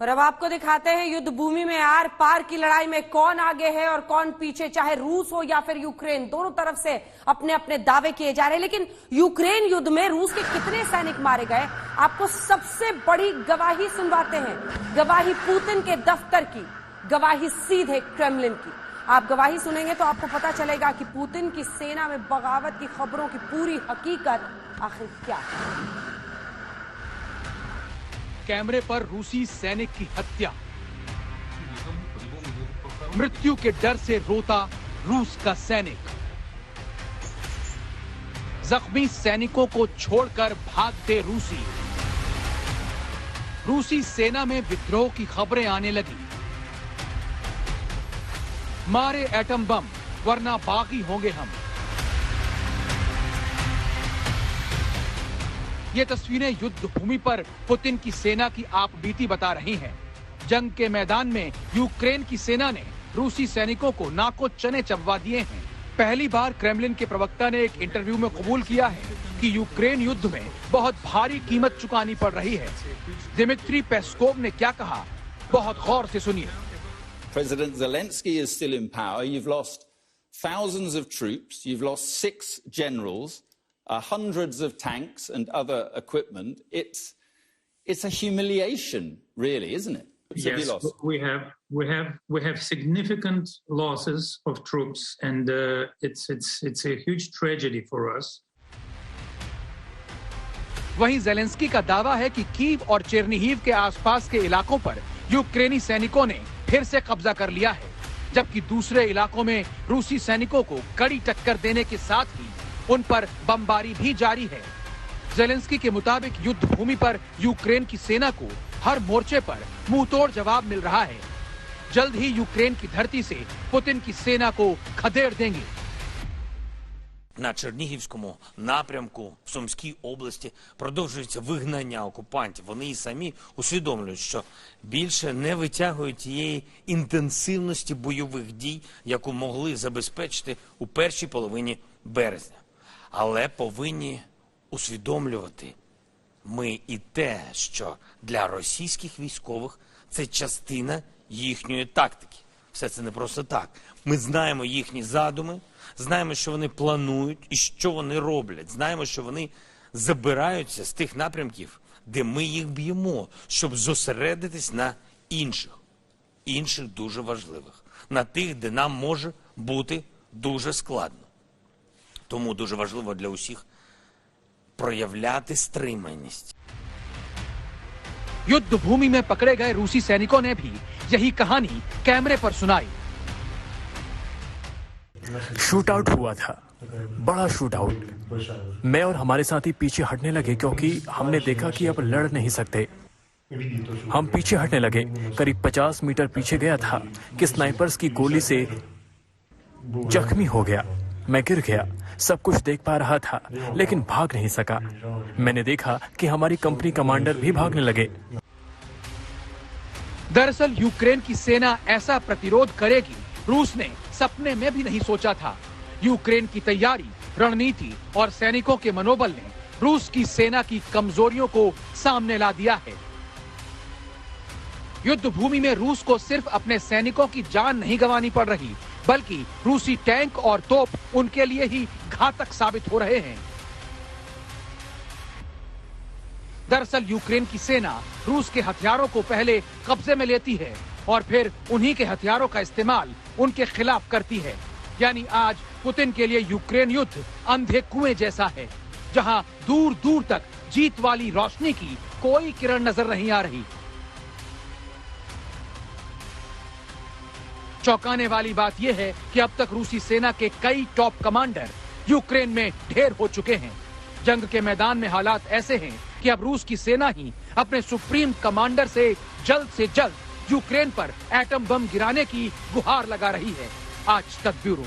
और अब आपको दिखाते हैं युद्ध भूमि में आर पार की लड़ाई में कौन आगे है और कौन पीछे, चाहे रूस हो या फिर यूक्रेन, दोनों तरफ से अपने अपने दावे किए जा रहे हैं। लेकिन यूक्रेन युद्ध में रूस के कितने सैनिक मारे गए, आपको सबसे बड़ी गवाही सुनवाते हैं। गवाही पुतिन के दफ्तर की, गवाही सीधे क्रेमलिन की। आप गवाही सुनेंगे तो आपको पता चलेगा कि पुतिन की सेना में बगावत की खबरों की पूरी हकीकत आखिर क्या है। कैमरे पर रूसी सैनिक की हत्या, मृत्यु के डर से रोता रूस का सैनिक, जख्मी सैनिकों को छोड़कर भागते रूसी सेना में विद्रोह की खबरें आने लगी। मारे एटम बम वरना बागी होंगे हम। ये तस्वीरें युद्ध भूमि पर पुतिन की सेना की आपबीती बता रही हैं। जंग के मैदान में यूक्रेन की सेना ने रूसी सैनिकों को नाको चने चबवा दिए हैं। पहली बार क्रेमलिन के प्रवक्ता ने एक इंटरव्यू में कबूल किया है कि यूक्रेन युद्ध में बहुत भारी कीमत चुकानी पड़ रही है। दिमित्री पेस्कोव ने क्या कहा, बहुत गौर से सुनिए। President Zelensky is still in power. You've lost thousands of troops. You've lost 6 generals. Hundreds of tanks and other equipment. It's a humiliation, really, isn't it? Yes, we have significant losses of troops, and it's a huge tragedy for us. वहीं Zelensky का दावा है कि Kyiv और चेरनीहिव के आसपास के इलाकों पर यूक्रेनी सैनिकों ने फिर से कब्जा कर लिया है, जबकि दूसरे इलाकों में रूसी सैनिकों को कड़ी टक्कर देने के साथ ही उन पर बमबारी भी जारी है। ज़ेलेंस्की के मुताबिक युद्ध भूमि पर यूक्रेन की सेना को हर मोर्चे पर मुंहतोड़ जवाब मिल रहा है। जल्द ही यूक्रेन की धरती से पुतिन की सेना को खदेड़ देंगे। На Чернігівському напрямку в Сумській області продовжується вигнання окупантів. Вони і самі усвідомлюють, що більше не витягують тієї інтенсивності бойових дій, яку могли забезпечити у першій половині березня. Але повинні усвідомлювати ми і те, що для російських військових це частина їхньої тактики. Все це не просто так. Ми знаємо їхні задуми, знаємо, що вони планують і що вони роблять. Знаємо, що вони забираються з тих напрямків, де ми їх б'ємо, щоб зосередитись на інших дуже важливих, на тих, де нам може бути дуже складно. Тому дуже важливо для усіх проявляти стриманість. युद्ध भूमि में पकड़े गए रूसी सैनिकों ने भी यही कहानी कैमरे पर सुनाई। शूट आउट हुआ था, बड़ा शूट आउट। मैं और हमारे साथी पीछे हटने लगे क्योंकि हमने देखा कि अब लड़ नहीं सकते। हम पीछे हटने लगे। करीब 50 मीटर पीछे गया था कि स्नाइपर्स की गोली से जख्मी हो गया। मैं गिर गया। सब कुछ देख पा रहा था लेकिन भाग नहीं सका। मैंने देखा कि हमारी कंपनी कमांडर भी भागने लगे। दरअसल यूक्रेन की सेना ऐसा प्रतिरोध करेगी रूस ने सपने में भी नहीं सोचा था। यूक्रेन की तैयारी, रणनीति और सैनिकों के मनोबल ने रूस की सेना की कमजोरियों को सामने ला दिया है। युद्ध भूमि में रूस को सिर्फ अपने सैनिकों की जान नहीं गंवानी पड़ रही, बल्कि रूसी टैंक और तोप उनके लिए ही घातक साबित हो रहे हैं। दरअसल यूक्रेन की सेना रूस के हथियारों को पहले कब्जे में लेती है और फिर उन्हीं के हथियारों का इस्तेमाल उनके खिलाफ करती है। यानी आज पुतिन के लिए यूक्रेन युद्ध अंधे कुएं जैसा है, जहां दूर दूर तक जीत वाली रोशनी की कोई किरण नजर नहीं आ रही। चौंकाने वाली बात यह है कि अब तक रूसी सेना के कई टॉप कमांडर यूक्रेन में ढेर हो चुके हैं। जंग के मैदान में हालात ऐसे हैं कि अब रूस की सेना ही अपने सुप्रीम कमांडर से जल्द यूक्रेन पर एटम बम गिराने की गुहार लगा रही है। आज तक ब्यूरो।